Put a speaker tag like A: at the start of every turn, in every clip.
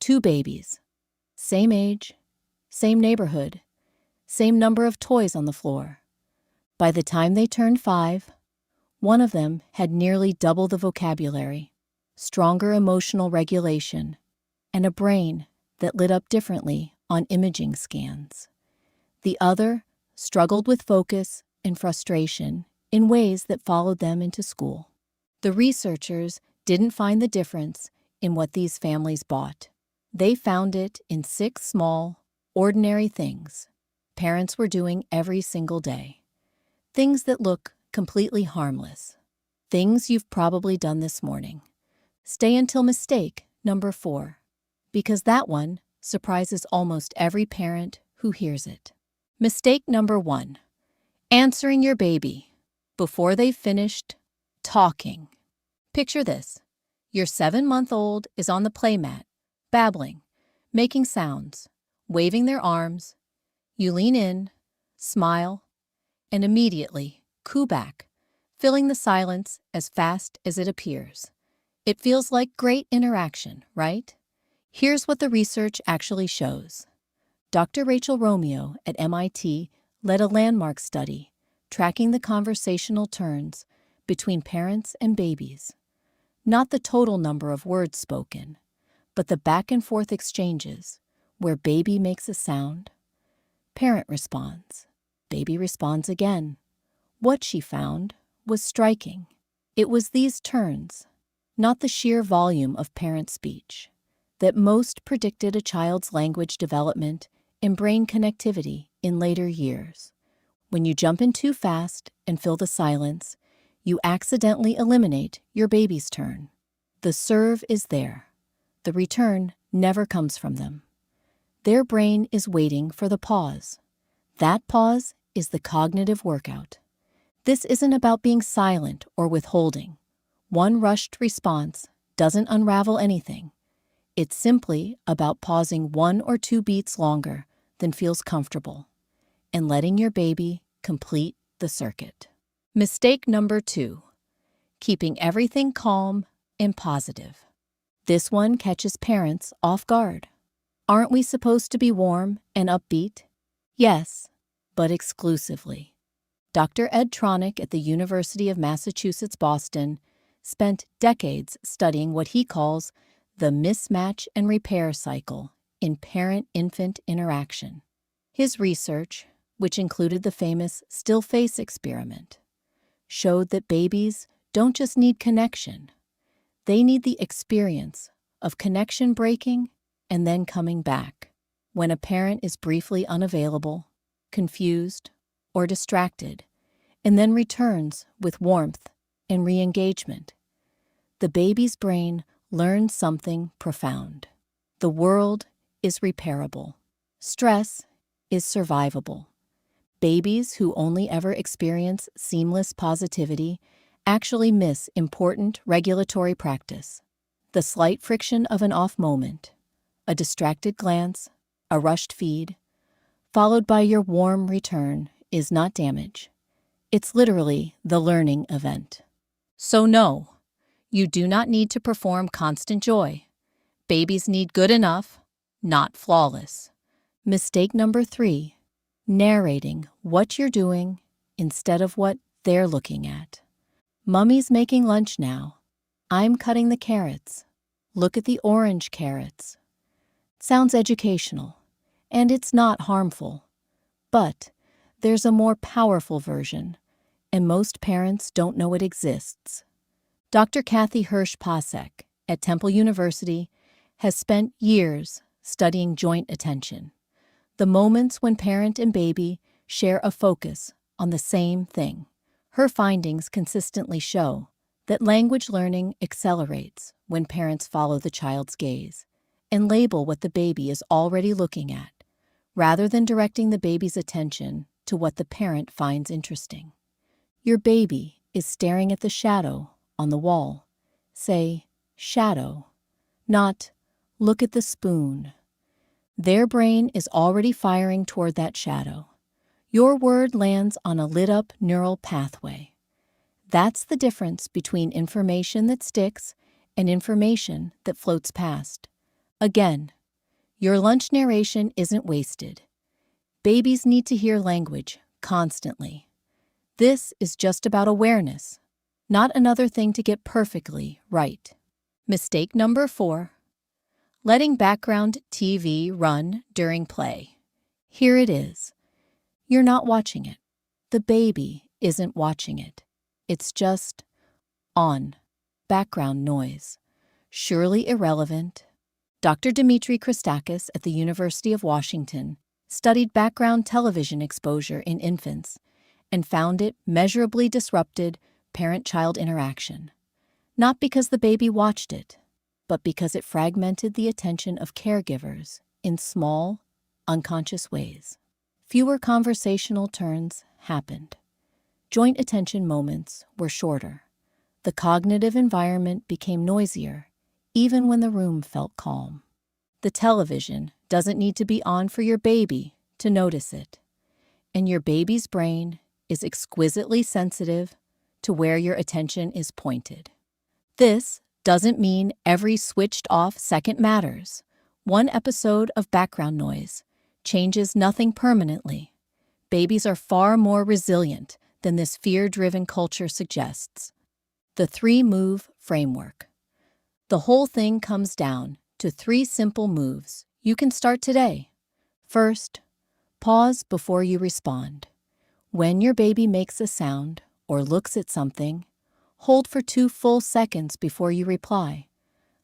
A: Two babies, same age, same neighborhood, same number of toys on the floor. By the time they turned 5, one of them had nearly double the vocabulary, stronger emotional regulation, and a brain that lit up differently on imaging scans. The other struggled with focus and frustration in ways that followed them into school. The researchers didn't find the difference in what these families bought. They found it in 6 small, ordinary things parents were doing every single day. Things that look completely harmless. Things you've probably done this morning. Stay until mistake number 4, because that one surprises almost every parent who hears it. Mistake number 1, answering your baby before they've finished talking. Picture this. Your 7-month-old is on the playmat, babbling, making sounds, waving their arms. You lean in, smile, and immediately coo back, filling the silence as fast as it appears. It feels like great interaction, right? Here's what the research actually shows. Dr. Rachel Romeo at MIT led a landmark study tracking the conversational turns between parents and babies. Not the total number of words spoken, but the back-and-forth exchanges where baby makes a sound, parent responds, baby responds again. What she found was striking. It was these turns, not the sheer volume of parent speech, that most predicted a child's language development and brain connectivity in later years. When you jump in too fast and fill the silence, you accidentally eliminate your baby's turn. The serve is there. The return never comes from them. Their brain is waiting for the pause. That pause is the cognitive workout. This isn't about being silent or withholding. One rushed response doesn't unravel anything. It's simply about pausing 1 or 2 beats longer than feels comfortable and letting your baby complete the circuit. Mistake number 2, keeping everything calm and positive. This one catches parents off guard. Aren't we supposed to be warm and upbeat? Yes, but exclusively. Dr. Ed Tronick at the University of Massachusetts, Boston, spent decades studying what he calls the mismatch and repair cycle in parent-infant interaction. His research, which included the famous still face experiment, showed that babies don't just need connection. They need the experience of connection breaking and then coming back. When a parent is briefly unavailable, confused, or distracted, and then returns with warmth and re-engagement, the baby's brain learns something profound. The world is repairable. Stress is survivable. Babies who only ever experience seamless positivity actually miss important regulatory practice. The slight friction of an off moment, a distracted glance, a rushed feed, followed by your warm return, is not damage. It's literally the learning event. So no, you do not need to perform constant joy. Babies need good enough, not flawless. Mistake number 3, narrating what you're doing instead of what they're looking at. Mummy's making lunch now. I'm cutting the carrots. Look at the orange carrots. Sounds educational, and it's not harmful. But there's a more powerful version, and most parents don't know it exists. Dr. Kathy Hirsh-Pasek at Temple University has spent years studying joint attention, the moments when parent and baby share a focus on the same thing. Her findings consistently show that language learning accelerates when parents follow the child's gaze and label what the baby is already looking at, rather than directing the baby's attention to what the parent finds interesting. Your baby is staring at the shadow on the wall. Say, shadow, not look at the spoon. Their brain is already firing toward that shadow. Your word lands on a lit-up neural pathway. That's the difference between information that sticks and information that floats past. Again, your lunch narration isn't wasted. Babies need to hear language constantly. This is just about awareness, not another thing to get perfectly right. Mistake number 4. Letting background TV run during play. Here it is. You're not watching it. The baby isn't watching it. It's just on. Background noise. Surely irrelevant. Dr. Dimitri Christakis at the University of Washington studied background television exposure in infants and found it measurably disrupted parent-child interaction. Not because the baby watched it, but because it fragmented the attention of caregivers in small, unconscious ways. Fewer conversational turns happened. Joint attention moments were shorter. The cognitive environment became noisier, even when the room felt calm. The television doesn't need to be on for your baby to notice it, and your baby's brain is exquisitely sensitive to where your attention is pointed. This doesn't mean every switched-off second matters. One episode of background noise changes nothing permanently. Babies are far more resilient than this fear-driven culture suggests. The 3-move framework. The whole thing comes down to 3 simple moves you can start today. First, pause before you respond. When your baby makes a sound or looks at something, hold for 2 full seconds before you reply.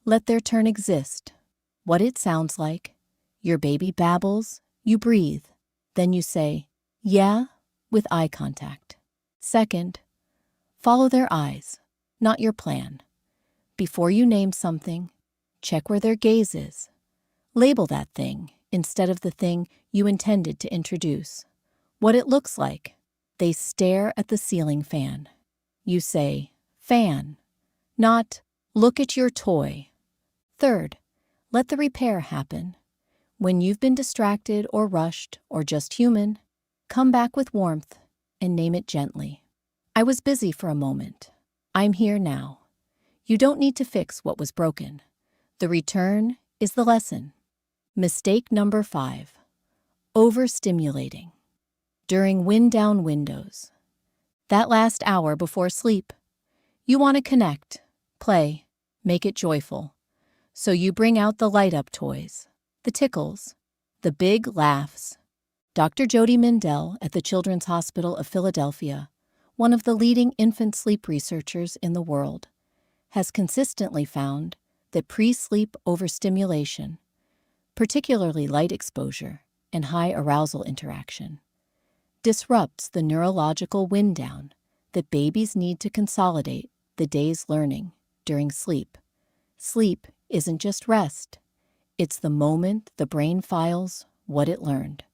A: Let their turn exist. What it sounds like. Your baby babbles, you breathe. Then you say, "Yeah," with eye contact. Second, follow their eyes, not your plan. Before you name something, check where their gaze is. Label that thing instead of the thing you intended to introduce. What it looks like. They stare at the ceiling fan. You say, "Fan," not "Look at your toy." Third, let the repair happen. When you've been distracted or rushed or just human, come back with warmth and name it gently. I was busy for a moment. I'm here now. You don't need to fix what was broken. The return is the lesson. Mistake number 5. Overstimulating. During wind-down windows. That last hour before sleep. You want to connect, play, make it joyful. So you bring out the light-up toys, the tickles, the big laughs. Dr. Jodi Mindell at the Children's Hospital of Philadelphia, one of the leading infant sleep researchers in the world, has consistently found that pre-sleep overstimulation, particularly light exposure and high arousal interaction, disrupts the neurological wind down that babies need to consolidate the day's learning during sleep. Sleep isn't just rest. It's the moment the brain files what it learned.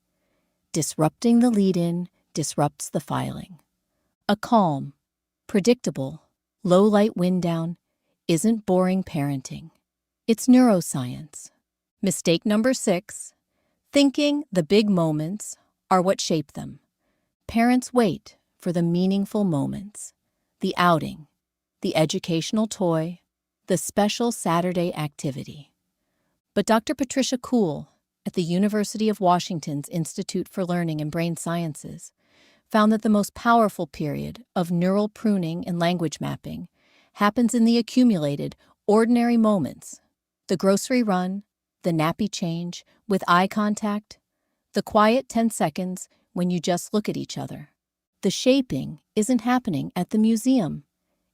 A: Disrupting the lead-in disrupts the filing. A calm, predictable, low-light wind down isn't boring parenting. It's neuroscience. Mistake number 6. Thinking the big moments are what shape them. Parents wait for the meaningful moments, the outing, the educational toy, the special Saturday activity. But Dr. Patricia Kuhl at the University of Washington's Institute for Learning and Brain Sciences found that the most powerful period of neural pruning and language mapping happens in the accumulated, ordinary moments. The grocery run, the nappy change with eye contact, the quiet 10 seconds when you just look at each other. The shaping isn't happening at the museum.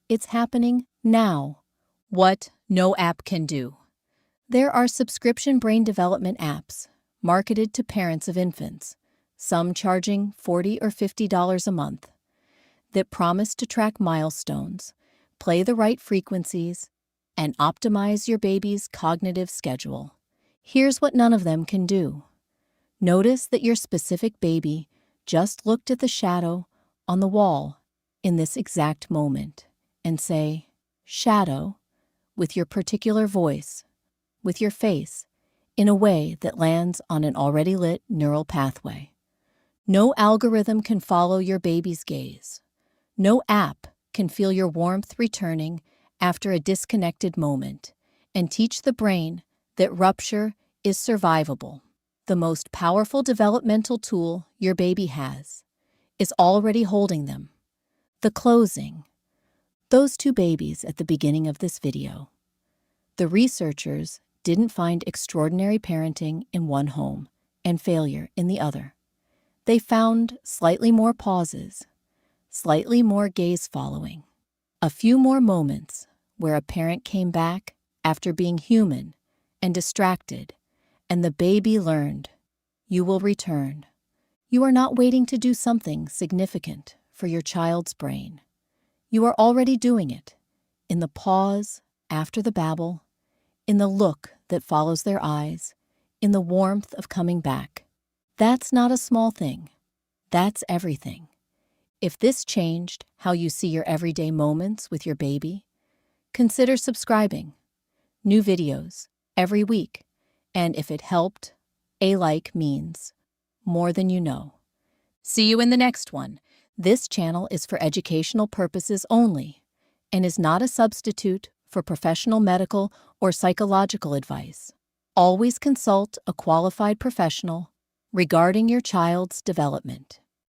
A: It's happening now. What no app can do. There are subscription brain development apps marketed to parents of infants, some charging $40 or $50 a month, that promise to track milestones, play the right frequencies, and optimize your baby's cognitive schedule. Here's what none of them can do. Notice that your specific baby just looked at the shadow on the wall in this exact moment and say, "Shadow," with your particular voice, with your face, in a way that lands on an already lit neural pathway. No algorithm can follow your baby's gaze. No app can feel your warmth returning after a disconnected moment and teach the brain that rupture is survivable. The most powerful developmental tool your baby has is already holding them. The closing. Those two babies at the beginning of this video. The researchers didn't find extraordinary parenting in one home and failure in the other. They found slightly more pauses, slightly more gaze following, a few more moments where a parent came back after being human and distracted, and the baby learned, you will return. You are not waiting to do something significant for your child's brain. You are already doing it, in the pause after the babble, in the look that follows their eyes, in the warmth of coming back. That's not a small thing. That's everything. If this changed how you see your everyday moments with your baby, consider subscribing. New videos every week. And if it helped, a like means more than you know. See you in the next one. This channel is for educational purposes only and is not a substitute for professional medical or psychological advice. Always consult a qualified professional regarding your child's development.